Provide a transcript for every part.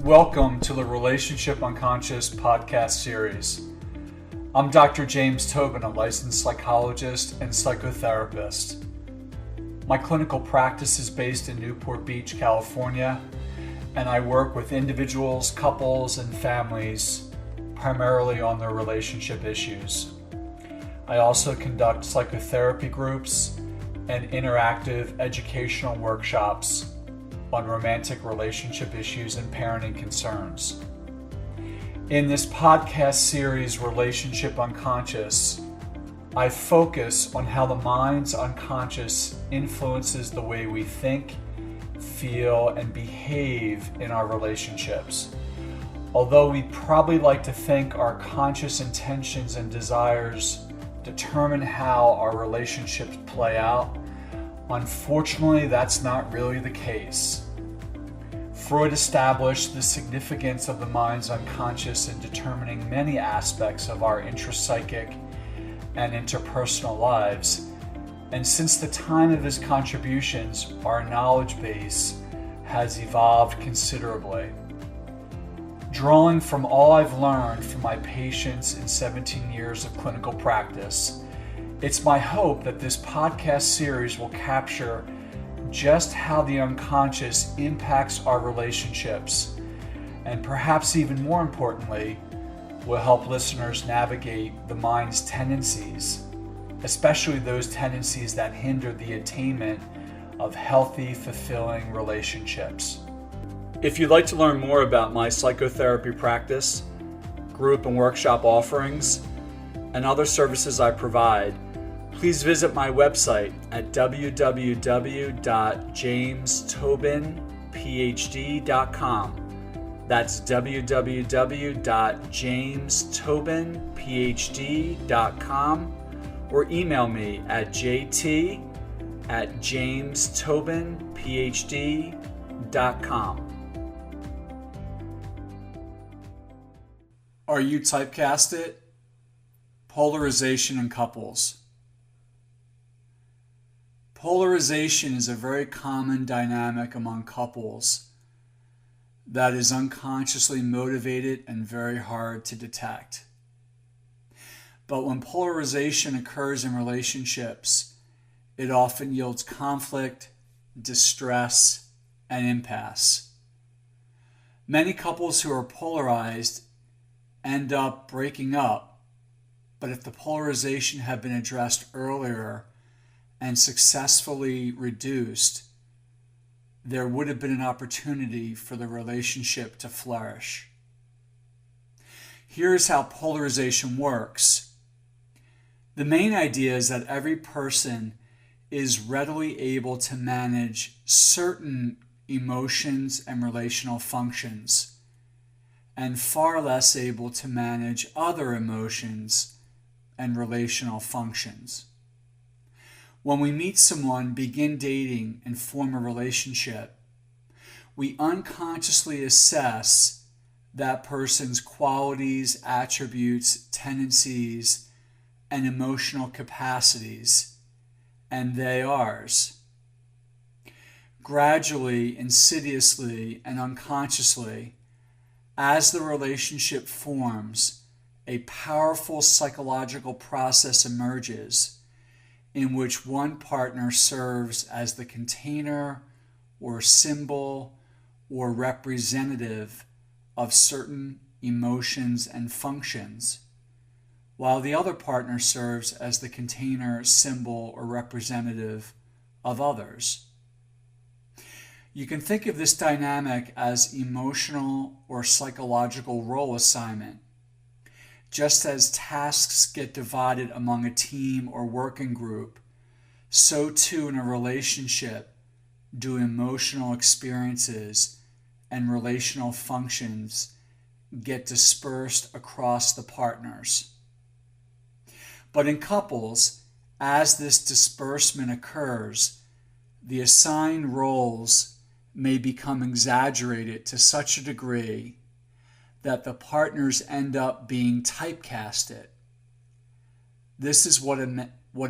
Welcome to the Relationship Unconscious podcast series. I'm Dr. James Tobin, a licensed psychologist and psychotherapist. My clinical practice is based in Newport Beach, California, and I work with individuals, couples, and families primarily on their relationship issues. I also conduct psychotherapy groups and interactive educational workshops on romantic relationship issues and parenting concerns. In this podcast series, Relationship Unconscious, I focus on how the mind's unconscious influences the way we think, feel, and behave in our relationships. Although we probably like to think our conscious intentions and desires determine how our relationships play out, unfortunately, that's not really the case. Freud established the significance of the mind's unconscious in determining many aspects of our intrapsychic and interpersonal lives, and since the time of his contributions, our knowledge base has evolved considerably. Drawing from all I've learned from my patients in 17 years of clinical practice, it's my hope that this podcast series will capture just how the unconscious impacts our relationships, and perhaps even more importantly, will help listeners navigate the mind's tendencies, especially those tendencies that hinder the attainment of healthy, fulfilling relationships. If you'd like to learn more about my psychotherapy practice, group and workshop offerings, and other services I provide, please visit my website at www.jamestobinphd.com. That's www.jamestobinphd.com, or email me at jt@jamestobinphd.com. Are you typecasted? Polarization in couples. Polarization is a very common dynamic among couples that is unconsciously motivated and very hard to detect. But when polarization occurs in relationships, it often yields conflict, distress, and impasse. Many couples who are polarized end up breaking up, but if the polarization had been addressed earlier and successfully reduced, there would have been an opportunity for the relationship to flourish. Here's how polarization works. The main idea is that every person is readily able to manage certain emotions and relational functions, and far less able to manage other emotions and relational functions. When we meet someone, begin dating, and form a relationship, we unconsciously assess that person's qualities, attributes, tendencies, and emotional capacities, and they ours. Gradually, insidiously, and unconsciously, as the relationship forms, a powerful psychological process emerges in which one partner serves as the container or symbol or representative of certain emotions and functions, while the other partner serves as the container, symbol, or representative of others. You can think of this dynamic as emotional or psychological role assignment. Just as tasks get divided among a team or working group, so too in a relationship do emotional experiences and relational functions get dispersed across the partners. But in couples, as this disbursement occurs, the assigned roles may become exaggerated to such a degree that the partners end up being typecasted. This is what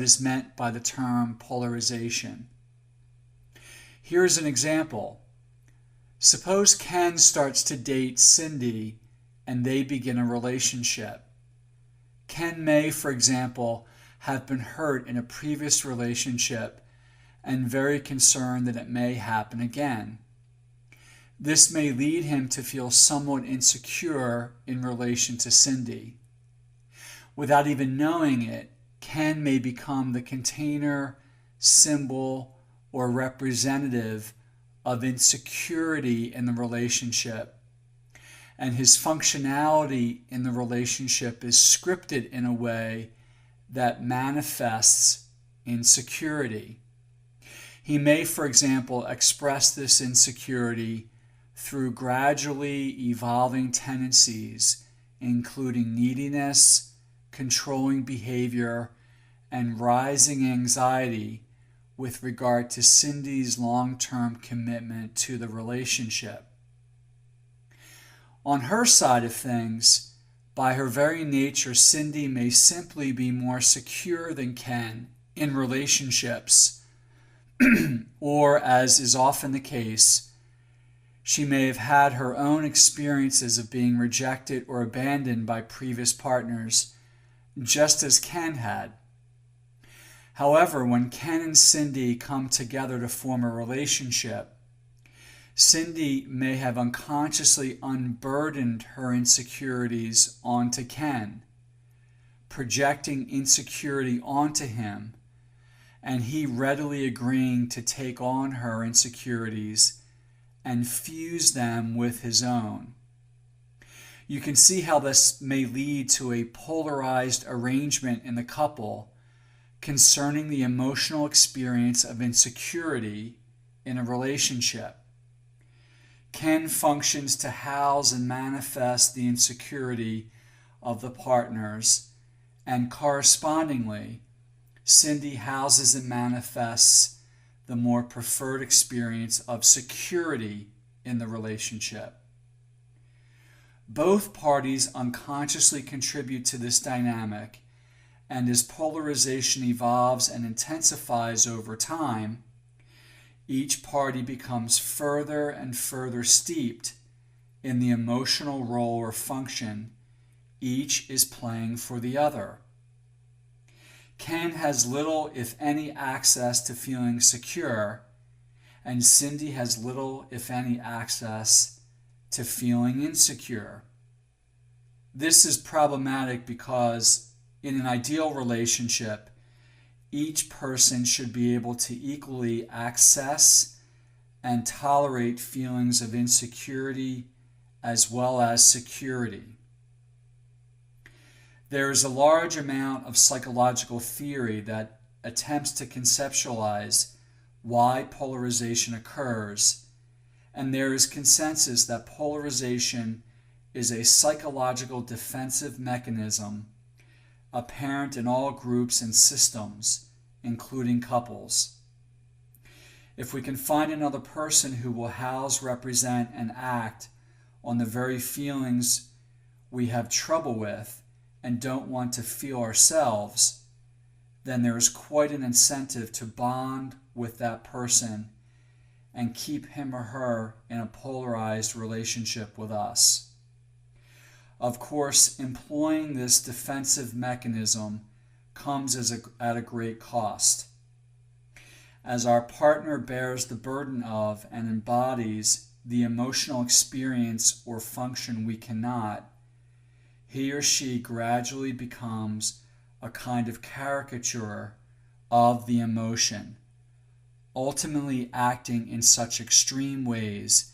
is meant by the term polarization. Here's an example. Suppose Ken starts to date Cindy and they begin a relationship. Ken may, for example, have been hurt in a previous relationship and very concerned that it may happen again. This may lead him to feel somewhat insecure in relation to Cindy. Without even knowing it, Ken may become the container, symbol, or representative of insecurity in the relationship, and his functionality in the relationship is scripted in a way that manifests insecurity. He may, for example, express this insecurity through gradually evolving tendencies, including neediness, controlling behavior, and rising anxiety with regard to Cindy's long-term commitment to the relationship. On her side of things, by her very nature, Cindy may simply be more secure than Ken in relationships, or, as is often the case, she may have had her own experiences of being rejected or abandoned by previous partners, just as Ken had. However, when Ken and Cindy come together to form a relationship, Cindy may have unconsciously unburdened her insecurities onto Ken, projecting insecurity onto him, and he readily agreeing to take on her insecurities and fuse them with his own. You can see how this may lead to a polarized arrangement in the couple concerning the emotional experience of insecurity in a relationship. Ken functions to house and manifest the insecurity of the partners, and correspondingly, Cindy houses and manifests the more preferred experience of security in the relationship. Both parties unconsciously contribute to this dynamic, and as polarization evolves and intensifies over time, each party becomes further and further steeped in the emotional role or function each is playing for the other. Ken has little, if any, access to feeling secure, and Cindy has little, if any, access to feeling insecure. This is problematic because in an ideal relationship, each person should be able to equally access and tolerate feelings of insecurity as well as security. There is a large amount of psychological theory that attempts to conceptualize why polarization occurs, and there is consensus that polarization is a psychological defensive mechanism apparent in all groups and systems, including couples. If we can find another person who will house, represent, and act on the very feelings we have trouble with and don't want to feel ourselves, then there is quite an incentive to bond with that person and keep him or her in a polarized relationship with us. Of course, employing this defensive mechanism comes at a great cost. As our partner bears the burden of and embodies the emotional experience or function we cannot, he or she gradually becomes a kind of caricature of the emotion, ultimately acting in such extreme ways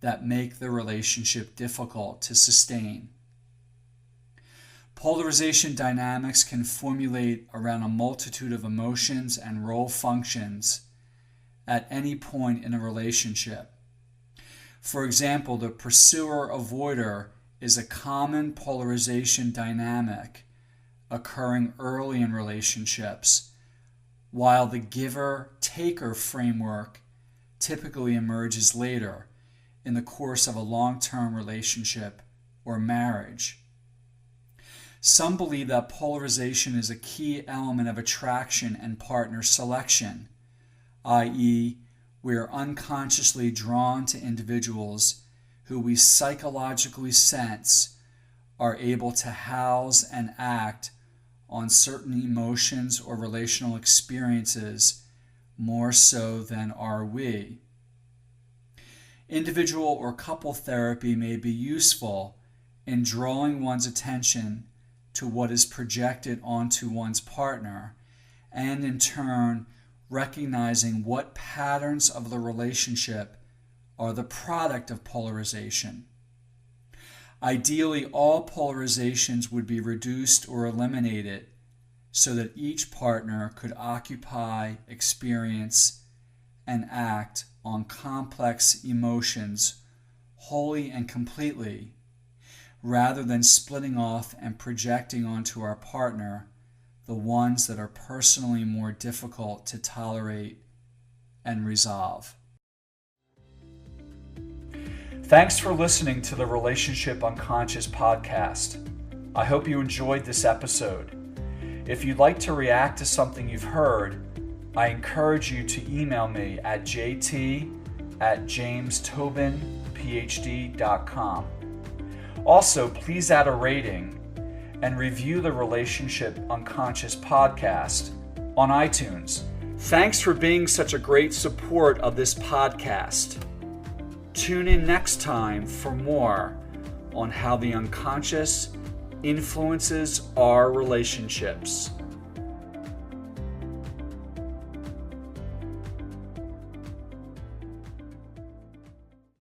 that make the relationship difficult to sustain. Polarization dynamics can formulate around a multitude of emotions and role functions at any point in a relationship. For example, the pursuer-avoider is a common polarization dynamic occurring early in relationships, while the giver-taker framework typically emerges later in the course of a long-term relationship or marriage. Some believe that polarization is a key element of attraction and partner selection, i.e., We are unconsciously drawn to individuals who we psychologically sense are able to house and act on certain emotions or relational experiences more so than are we. Individual or couple therapy may be useful in drawing one's attention to what is projected onto one's partner, and in turn recognizing what patterns of the relationship are the product of polarization. Ideally, all polarizations would be reduced or eliminated so that each partner could occupy, experience, and act on complex emotions wholly and completely, rather than splitting off and projecting onto our partner the ones that are personally more difficult to tolerate and resolve. Thanks for listening to the Relationship Unconscious podcast. I hope you enjoyed this episode. If you'd like to react to something you've heard, I encourage you to email me at jt@jamestobinphd.com. Also, please add a rating and review the Relationship Unconscious podcast on iTunes. Thanks for being such a great support of this podcast. Tune in next time for more on how the unconscious influences our relationships.